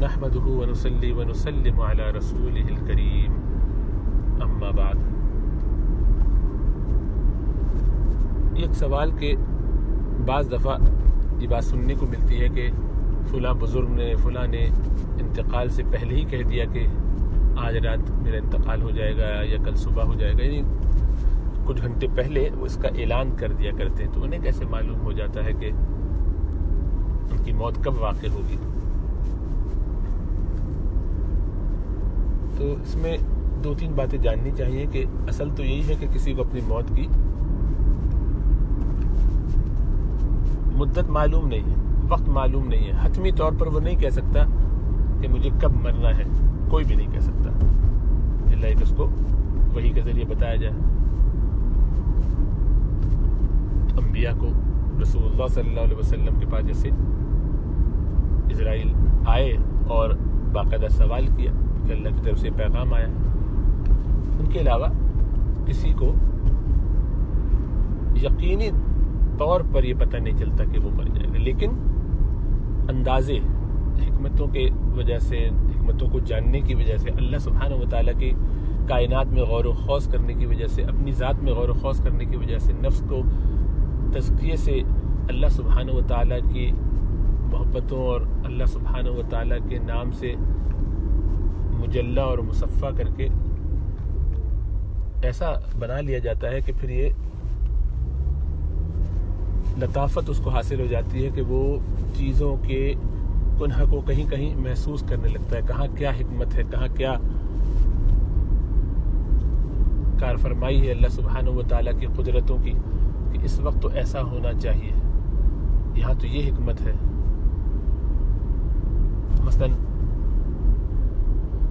نحمده ونصلي ونسلم على رسوله الكريم اما بعد۔ ایک سوال کہ بعض دفعہ یہ بات سننے کو ملتی ہے کہ فلاں بزرگ نے فلاں نے انتقال سے پہلے ہی کہہ دیا کہ آج رات میرا انتقال ہو جائے گا یا کل صبح ہو جائے گا، یعنی کچھ گھنٹے پہلے وہ اس کا اعلان کر دیا کرتے ہیں، تو انہیں کیسے معلوم ہو جاتا ہے کہ ان کی موت کب واقع ہوگی؟ تو اس میں دو تین باتیں جاننی چاہیے کہ اصل تو یہی ہے کہ کسی کو اپنی موت کی مدت معلوم نہیں ہے، وقت معلوم نہیں ہے، حتمی طور پر وہ نہیں کہہ سکتا کہ مجھے کب مرنا ہے، کوئی بھی نہیں کہہ سکتا الا کہ اس کو وحی کے ذریعے بتایا جائے۔ انبیاء کو رسول اللہ صلی اللہ علیہ وسلم کے پاس جیسے اسرائیل آئے اور باقاعدہ سوال کیا کہ اللہ کی طرف سے پیغام آیا ہے، ان کے علاوہ کسی کو یقینی طور پر یہ پتہ نہیں چلتا کہ وہ مر جائے گا، لیکن اندازے حکمتوں کے وجہ سے، حکمتوں کو جاننے کی وجہ سے، اللہ سبحانہ و تعالیٰ کی کائنات میں غور و خوض کرنے کی وجہ سے، اپنی ذات میں غور و خوض کرنے کی وجہ سے، نفس کو تزکیے سے اللہ سبحانہ و تعالیٰ کی محبتوں اور اللہ سبحانہ و تعالیٰ کے نام سے مجلہ اور مصفہ کر کے ایسا بنا لیا جاتا ہے کہ پھر یہ لطافت اس کو حاصل ہو جاتی ہے کہ وہ چیزوں کے کنہ کو کہیں کہیں محسوس کرنے لگتا ہے، کہاں کیا حکمت ہے، کہاں کیا کار فرمائی ہے اللہ سبحانہ و تعالیٰ کی قدرتوں کی، کہ اس وقت تو ایسا ہونا چاہیے، یہاں تو یہ حکمت ہے۔ مثلا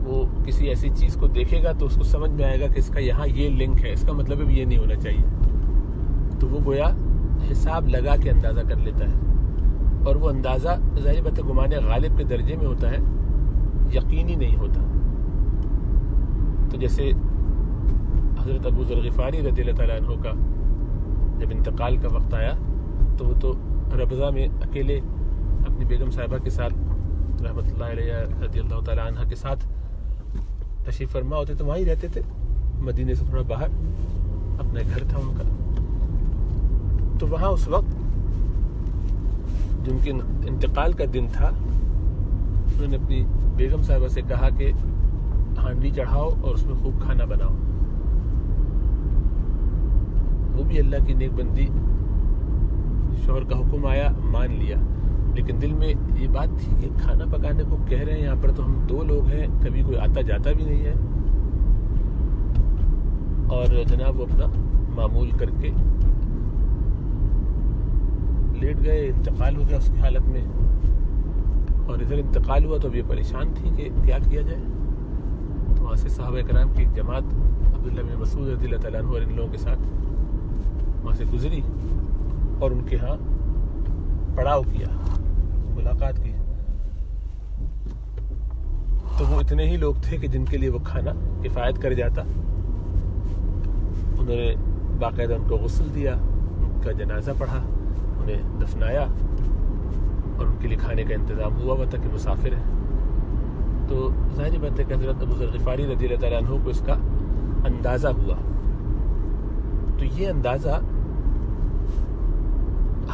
وہ کسی ایسی چیز کو دیکھے گا تو اس کو سمجھ میں آئے گا کہ اس کا یہاں یہ لنک ہے، اس کا مطلب ہے یہ نہیں ہونا چاہیے، تو وہ گویا حساب لگا کے اندازہ کر لیتا ہے، اور وہ اندازہ ظاہر بات ہے گمان غالب کے درجے میں ہوتا ہے، یقینی نہیں ہوتا۔ تو جیسے حضرت ابو ذر غفاری رضی اللہ تعالیٰ عنہ کا جب انتقال کا وقت آیا تو وہ تو ربضہ میں اکیلے اپنی بیگم صاحبہ کے ساتھ رحمۃ اللہ علیہ رضی اللہ تعالیٰ عنہ کے ساتھ تشریف فرما ہوتے، تو وہیں رہتے تھے، مدینے سے تھوڑا باہر اپنا گھر تھا ان کا۔ تو وہاں اس وقت جن کے انتقال کا دن تھا، انہوں نے اپنی بیگم صاحبہ سے کہا کہ ہانڈی چڑھاؤ اور اس میں خوب کھانا بناؤ۔ وہ بھی اللہ کی نیک بندی، شوہر کا حکم آیا مان لیا، لیکن دل میں یہ بات تھی کہ کھانا پکانے کو کہہ رہے ہیں، یہاں پر تو ہم دو لوگ ہیں، کبھی کوئی آتا جاتا بھی نہیں ہے، اور جناب وہ اپنا معمول کر کے لیٹ گئے، انتقال ہو گیا اس کی حالت میں، اور ادھر انتقال ہوا تو اب یہ پریشان تھی کہ کیا کیا جائے۔ تو وہاں سے صحابہ کرام کی ایک جماعت عبداللہ بن مسعود رضی اللہ تعالیٰ عنہ اور ان لوگوں کے ساتھ وہاں سے گزری اور ان کے ہاں پڑاؤ کیا، ملاقات کی۔ تو وہ اتنے ہی لوگ تھے کہ جن کے لیے وہ کھانا کفایت کر جاتا۔ انہوں نے باقاعدہ ان کو غسل دیا، ان کا جنازہ پڑھا، انہیں دفنایا، اور ان کے لیے کھانے کا انتظام ہوا تھا کہ مسافر ہیں۔ تو ظاہر بات ہے کہ حضرت ابو ذر غفاری رضی اللہ تعالیٰ عنہ کو اس کا اندازہ ہوا۔ تو یہ اندازہ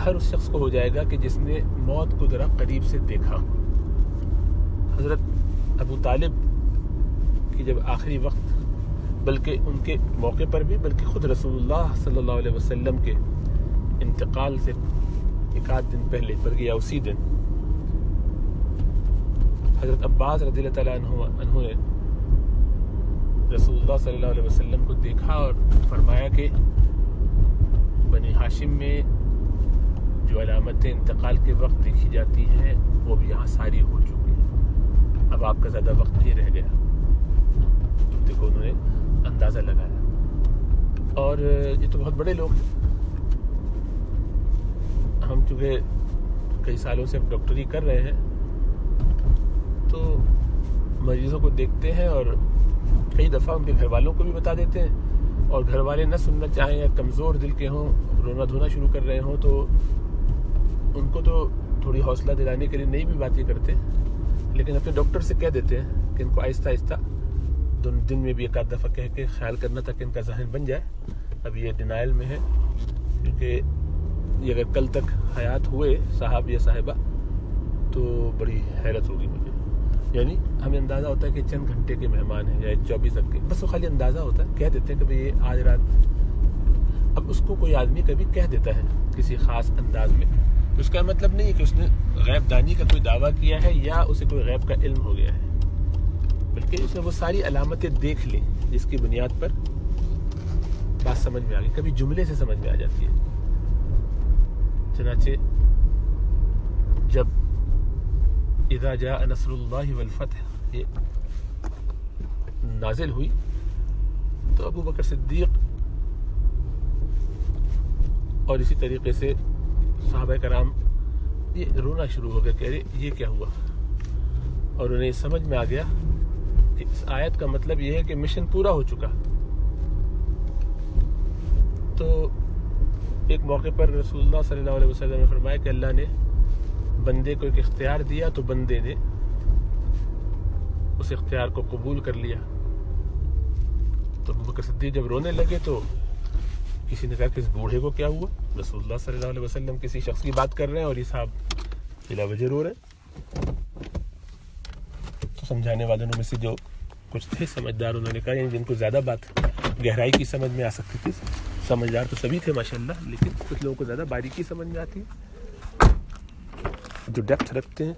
ہر اس شخص کو ہو جائے گا کہ جس نے موت کو ذرا قریب سے دیکھا۔ حضرت ابو طالب کی جب آخری وقت، بلکہ ان کے موقع پر بھی، بلکہ خود رسول اللہ صلی اللہ علیہ وسلم کے انتقال سے ایک آدھ دن پہلے بلکہ یا اسی دن حضرت عباس رضی اللہ تعالیٰ عنہ نے رسول اللہ صلی اللہ علیہ وسلم کو دیکھا اور فرمایا کہ بنی ہاشم میں جو علامتیں انتقال کے وقت دیکھی جاتی ہیں وہ بھی یہاں ساری ہو چکی ہیں، اب آپ کا زیادہ وقت نہیں رہ گیا۔ دیکھو انہوں نے اندازہ لگایا، اور یہ تو بہت بڑے لوگ ہیں۔ ہم چونکہ کئی سالوں سے ڈاکٹری کر رہے ہیں تو مریضوں کو دیکھتے ہیں اور کئی دفعہ ان کے گھر والوں کو بھی بتا دیتے ہیں، اور گھر والے نہ سننا چاہیں یا کمزور دل کے ہوں، رونا دھونا شروع کر رہے ہوں، تو ان کو تو تھوڑی حوصلہ دلانے کے لیے نئی بھی باتیں کرتے، لیکن اپنے ڈاکٹر سے کہہ دیتے ہیں کہ ان کو آہستہ آہستہ دن میں بھی ایک آدھ دفعہ کہہ کے خیال کرنا تھا کہ ان کا ذہن بن جائے. اب یہ ڈینائل میں ہے کیونکہ یہ اگر کل تک حیات ہوئے صاحب یا صاحبہ تو بڑی حیرت ہوگی مجھے. یعنی ہمیں اندازہ ہوتا ہے کہ چند گھنٹے کے مہمان ہیں یا 24 گھنٹے، بس وہ خالی اندازہ ہوتا ہے. کہہ دیتے ہیں کہ یہ آج رات. اب اس کو کوئی آدمی کبھی کہہ دیتا ہے کسی خاص انداز میں، تو اس کا مطلب نہیں ہے کہ اس نے غیب دانی کا کوئی دعویٰ کیا ہے یا اسے کوئی غیب کا علم ہو گیا ہے، بلکہ اس نے وہ ساری علامتیں دیکھ لیں جس کی بنیاد پر بات سمجھ میں آ گئی. کبھی جملے سے سمجھ میں آ جاتی ہے. چنانچہ جب اذا جاء نصر اللہ والفتح یہ نازل ہوئی تو ابو بکر صدیق اور اسی طریقے سے صحابہ کرام یہ رونا شروع ہو گیا کہ ارے یہ کیا ہوا، اور انہیں سمجھ میں آ گیا کہ اس آیت کا مطلب یہ ہے کہ مشن پورا ہو چکا. تو ایک موقع پر رسول اللہ صلی اللہ علیہ وسلم نے فرمایا کہ اللہ نے بندے کو ایک اختیار دیا تو بندے نے اس اختیار کو قبول کر لیا. تو ابو بکر صدیق جب رونے لگے تو کسی نے کہا کہ اس بوڑھے کو کیا ہوا؟ رسول اللہ صلی اللہ علیہ وسلم کسی شخص کی بات کر رہے ہیں اور یہ صاحب بلا وجہ رو رہے ہیں. تو سمجھانے والوں میں سے جو کچھ تھے سمجھدار، انہوں نے کہا یعنی جن کو زیادہ بات گہرائی کی سمجھ میں آ سکتی تھی، سمجھدار تو سبھی تھے ماشاءاللہ، لیکن کچھ لوگوں کو زیادہ باریکی سمجھ میں آتی ہے جو ڈیپتھ رکھتے ہیں.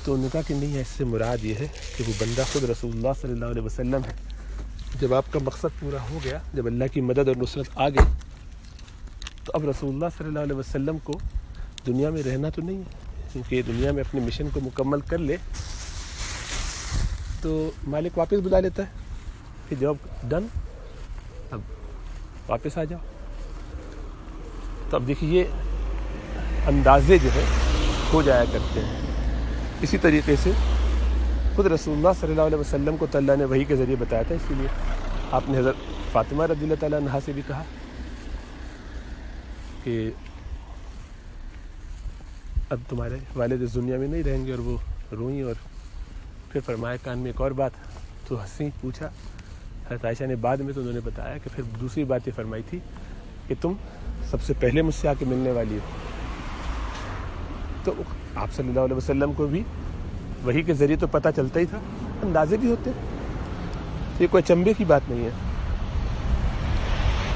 تو انہوں نے کہا کہ نہیں، اس سے مراد یہ ہے کہ وہ بندہ خود رسول اللہ صلی اللہ علیہ وسلم ہے. جب آپ کا مقصد پورا ہو گیا، جب اللہ کی مدد اور نصرت آ گئی، تو اب رسول اللہ صلی اللہ علیہ وسلم کو دنیا میں رہنا تو نہیں ہے، کیونکہ دنیا میں اپنے مشن کو مکمل کر لے تو مالک واپس بلا لیتا ہے کہ جاب ڈن، اب واپس آ جاؤ. تو اب دیکھیے یہ اندازے جو ہے ہو جایا کرتے ہیں. اسی طریقے سے خود رسول اللہ صلی اللہ علیہ وسلم کو تو اللہ نے وحی کے ذریعے بتایا تھا، اسی لیے آپ نے حضرت فاطمہ رضی اللہ تعالیٰ عنہا سے بھی کہا کہ اب تمہارے والد اس دنیا میں نہیں رہیں گے، اور وہ روئیں. اور پھر فرمایا کان میں ایک اور بات، تو ہنسی. پوچھا حضرت عائشہ نے بعد میں، تو انہوں نے بتایا کہ پھر دوسری بات یہ فرمائی تھی کہ تم سب سے پہلے مجھ سے آ کے ملنے والی ہو. تو آپ صلی اللہ علیہ وسلم کو بھی وحی کے ذریعے تو پتہ چلتا ہی تھا، اندازے بھی ہوتے. یہ کوئی اچنبے کی بات نہیں ہے،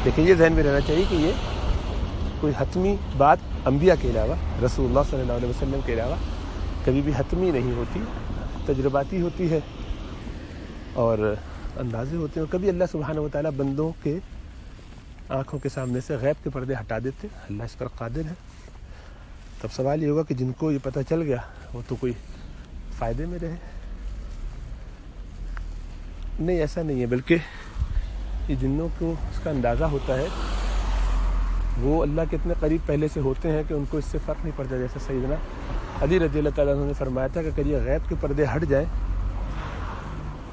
لیکن یہ ذہن میں رہنا چاہیے کہ یہ کوئی حتمی بات انبیاء کے علاوہ، رسول اللہ صلی اللہ علیہ وسلم کے علاوہ کبھی بھی حتمی نہیں ہوتی، تجرباتی ہوتی ہے اور اندازے ہوتے ہیں. اور کبھی اللہ سبحانہ و تعالیٰ بندوں کے آنکھوں کے سامنے سے غیب کے پردے ہٹا دیتے، اللہ اس پر قادر ہے. تب سوال یہ ہوگا کہ جن کو یہ پتہ چل گیا وہ تو کوئی فائدے میں رہے. نہیں، ایسا نہیں ہے، بلکہ یہ جنوں کو اس کا اندازہ ہوتا ہے وہ اللہ کے اتنے قریب پہلے سے ہوتے ہیں کہ ان کو اس سے فرق نہیں پڑتا. جیسے سیدنا علی رضی اللہ تعالیٰ عنہ نے فرمایا تھا کہ اگر یہ غیب کے پردے ہٹ جائیں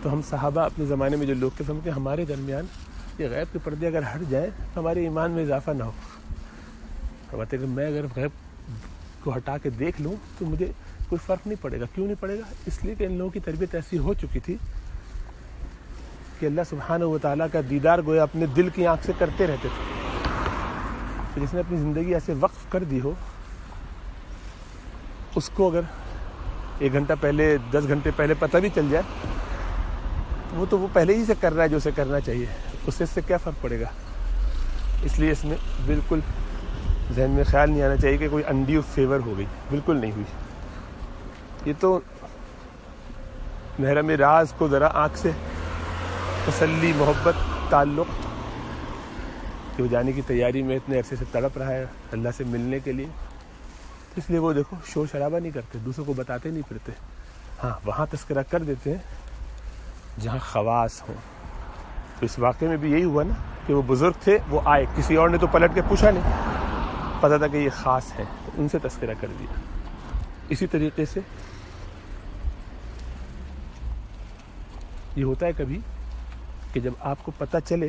تو ہم صحابہ اپنے زمانے میں جو لوگ کے سمجھتے ہیں ہمارے درمیان یہ غیب کے پردے اگر ہٹ جائیں تو ہمارے ایمان میں اضافہ نہ ہو. فرماتے ہیں کہ میں اگر غیب کو ہٹا کے دیکھ لوں تو مجھے کوئی فرق نہیں پڑے گا. کیوں نہیں پڑے گا؟ اس لیے کہ ان لوگوں کی تربیت ایسی ہو چکی تھی کہ اللہ سبحانہ و تعالیٰ کا دیدار گویا اپنے دل کی آنکھ سے کرتے رہتے تھے. تو جس نے اپنی زندگی ایسے وقف کر دی ہو، اس کو اگر 1 گھنٹہ پہلے 10 گھنٹے پہلے پتہ بھی چل جائے تو وہ پہلے ہی سے کر رہا ہے جو اسے کرنا چاہیے، اس سے کیا فرق پڑے گا. اس لیے اس میں بالکل ذہن میں خیال نہیں آنا چاہیے کہ کوئی انڈیو فیور ہو گئی، بالکل نہیں ہوئی. یہ تو محرم راز کو ذرا آنکھ سے تسلی، محبت، تعلق کہ وہ جانے کی تیاری میں اتنے عرصے سے تڑپ رہا ہے اللہ سے ملنے کے لیے، اس لیے وہ دیکھو شور شرابہ نہیں کرتے، دوسروں کو بتاتے نہیں پھرتے. ہاں وہاں تذکرہ کر دیتے ہیں جہاں خواص ہوں. تو اس واقعے میں بھی یہی ہوا نا کہ وہ بزرگ تھے، وہ آئے، کسی اور نے تو پلٹ کے پوچھا نہیں، پتہ تھا کہ یہ خاص ہے، ان سے تذکرہ کر دیا. اسی طریقے سے یہ ہوتا ہے کبھی کہ جب آپ کو پتہ چلے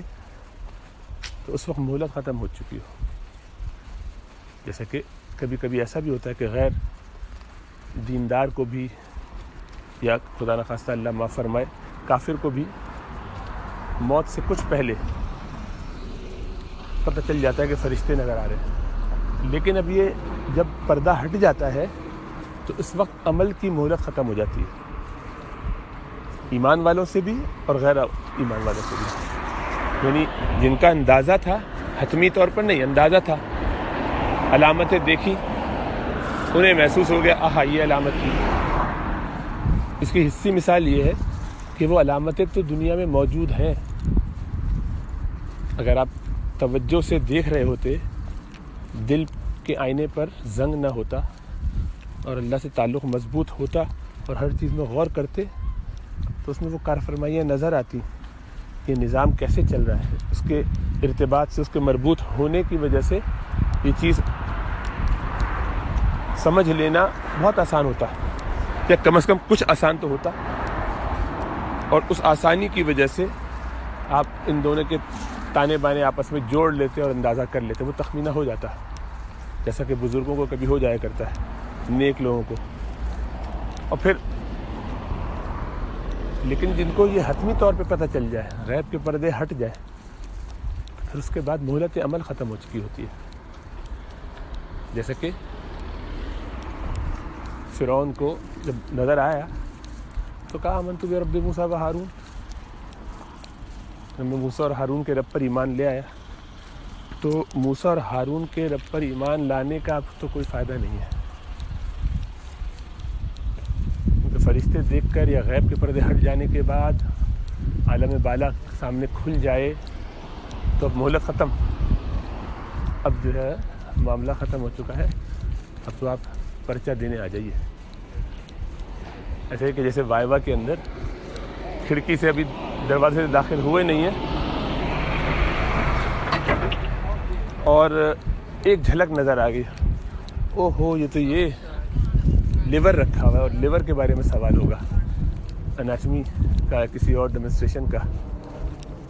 تو اس وقت مہلت ختم ہو چکی ہو. جیسا کہ کبھی کبھی ایسا بھی ہوتا ہے کہ غیر دیندار کو بھی یا خدا نخواستہ اللہ معاف فرمائے کافر کو بھی موت سے کچھ پہلے پتہ چل جاتا ہے کہ فرشتے نظر آ رہے ہیں، لیکن اب یہ جب پردہ ہٹ جاتا ہے تو اس وقت عمل کی مہلت ختم ہو جاتی ہے، ایمان والوں سے بھی اور غیر ایمان والوں سے بھی، یعنی جن کا اندازہ تھا، حتمی طور پر نہیں، اندازہ تھا، علامتیں دیکھی، انہیں محسوس ہو گیا آہا یہ علامت تھی۔ اس کی حصی مثال یہ ہے کہ وہ علامتیں تو دنیا میں موجود ہیں، اگر آپ توجہ سے دیکھ رہے ہوتے، دل کے آئینے پر زنگ نہ ہوتا اور اللہ سے تعلق مضبوط ہوتا اور ہر چیز میں غور کرتے تو اس میں وہ کار فرمائیاں نظر آتی، یہ نظام کیسے چل رہا ہے، اس کے ارتباط سے، اس کے مربوط ہونے کی وجہ سے یہ چیز سمجھ لینا بہت آسان ہوتا، یا کم از کم کچھ آسان تو ہوتا، اور اس آسانی کی وجہ سے آپ ان دونوں کے تانے بانے آپس میں جوڑ لیتے اور اندازہ کر لیتے، وہ تخمینہ ہو جاتا، جیسا کہ بزرگوں کو کبھی ہو جایا کرتا ہے، نیک لوگوں کو۔ اور پھر لیکن جن کو یہ حتمی طور پہ پتہ چل جائے، غیب کے پردے ہٹ جائے، پھر اس کے بعد مہلت عمل ختم ہو چکی ہوتی ہے۔ جیسا کہ فرعون کو جب نظر آیا تو کہا آمنت برب موسیٰ و ہارون، جب میں موسیٰ اور ہارون کے رب پر ایمان لے آیا، تو موسیٰ اور ہارون کے رب پر ایمان لانے کا اب تو کوئی فائدہ نہیں ہے، کیونکہ فرشتے دیکھ کر یا غیب کے پردے ہٹ جانے کے بعد عالم بالا سامنے کھل جائے تو اب مہلت ختم، اب جو ہے معاملہ ختم ہو چکا ہے، اب تو آپ پرچہ دینے آ جائیے۔ ایسے کہ جیسے وائوا کے اندر کھڑکی سے ابھی دروازے سے داخل ہوئے نہیں ہیں اور ایک جھلک نظر آ گئی، او ہو یہ تو یہ لیور رکھا ہوا ہے، اور لیور کے بارے میں سوال ہوگا، اناٹمی کا کسی اور ڈیمونسٹریشن کا،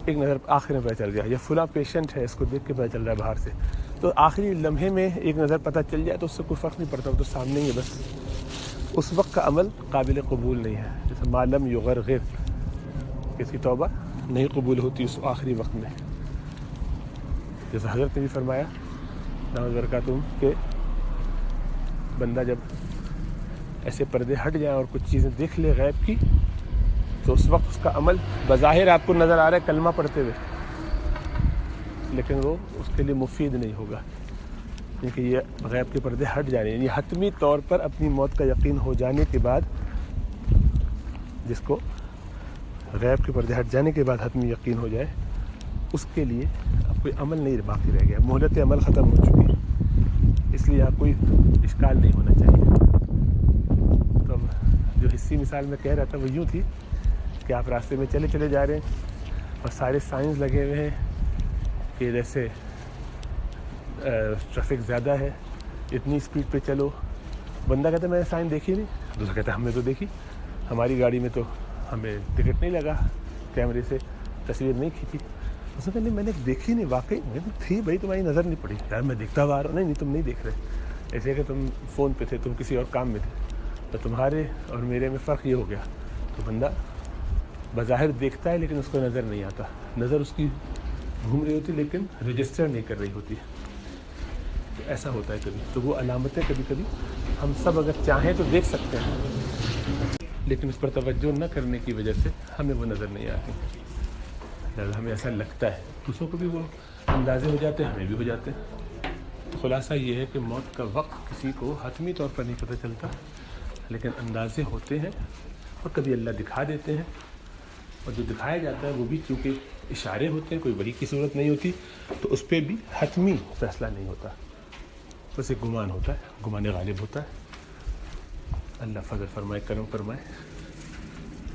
ایک نظر آخر میں پتہ چل گیا، یا فلاں پیشنٹ ہے، اس کو دیکھ کے پتہ چل رہا ہے باہر سے، تو آخری لمحے میں ایک نظر پتہ چل جائے تو اس سے کوئی فرق نہیں پڑتا، وہ تو سامنے ہی ہے، بس اس وقت کا عمل قابل قبول نہیں ہے، جیسے معلم یغرغر، کسی توبہ نہیں قبول ہوتی اس آخری وقت میں، جیسے حضرت نے بھی فرمایا دامت برکاتہم کہ بندہ جب ایسے پردے ہٹ جائیں اور کچھ چیزیں دیکھ لے غیب کی تو اس وقت اس کا عمل بظاہر آپ کو نظر آ رہا ہے کلمہ پڑھتے ہوئے، لیکن وہ اس کے لیے مفید نہیں ہوگا، کیونکہ یہ غیب کے پردے ہٹ جانے، یعنی حتمی طور پر اپنی موت کا یقین ہو جانے کے بعد، جس کو غیب کے پردے ہٹ جانے کے بعد حتمی یقین ہو جائے، اس کے لیے اب کوئی عمل نہیں باقی رہ گیا، مہلت عمل ختم ہو چکی ہے، اس لیے آپ کوئی اشکال نہیں ہونا چاہیے۔ تو جو حصی مثال میں کہہ رہا تھا وہ یوں تھی کہ آپ راستے میں چلے چلے جا رہے ہیں اور سارے سائنس لگے ہوئے ہیں کہ جیسے ٹریفک زیادہ ہے، اتنی اسپیڈ پہ چلو، بندہ کہتا ہے میں نے سائن دیکھی نہیں، دوسرا کہتا ہے ہم نے تو دیکھی، ہماری گاڑی میں تو ہمیں ٹکٹ نہیں لگا، کیمرے سے تصویر نہیں کھینچی، اس نے کہا نہیں میں نے دیکھی نہیں، واقعی میں تھی بھائی، تمہاری نظر نہیں پڑی، یار میں دیکھتا ہوا آ رہا ہوں، نہیں تم نہیں دیکھ رہے، ایسے کہ تم فون پہ تھے، تم کسی اور کام میں تھے، تو تمہارے اور میرے میں فرق یہ ہو گیا، تو بندہ بظاہر دیکھتا ہے لیکن اس کو نظر نہیں آتا، نظر اس کی گھوم رہی ہوتی لیکن رجسٹر نہیں کر رہی ہوتی، تو ایسا ہوتا ہے کبھی، تو وہ علامتیں کبھی کبھی ہم سب اگر چاہیں تو دیکھ سکتے ہیں، لیکن اس پر توجہ نہ کرنے کی وجہ سے ہمیں وہ نظر نہیں آتی، لہٰذا ہمیں ایسا لگتا ہے، دوسروں کو بھی وہ اندازے ہو جاتے ہیں، ہمیں بھی ہو جاتے ہیں۔ خلاصہ یہ ہے کہ موت کا وقت کسی کو حتمی طور پر نہیں پتہ چلتا، لیکن اندازے ہوتے ہیں اور کبھی اللہ دکھا دیتے ہیں، اور جو دکھایا جاتا ہے وہ بھی چونکہ اشارے ہوتے ہیں، کوئی وحی کی صورت نہیں ہوتی، تو اس پہ بھی حتمی فیصلہ نہیں ہوتا، بس ایک گمان ہوتا ہے، گمان غالب ہوتا ہے۔ اللہ فضل فرمائے، کرم فرمائے۔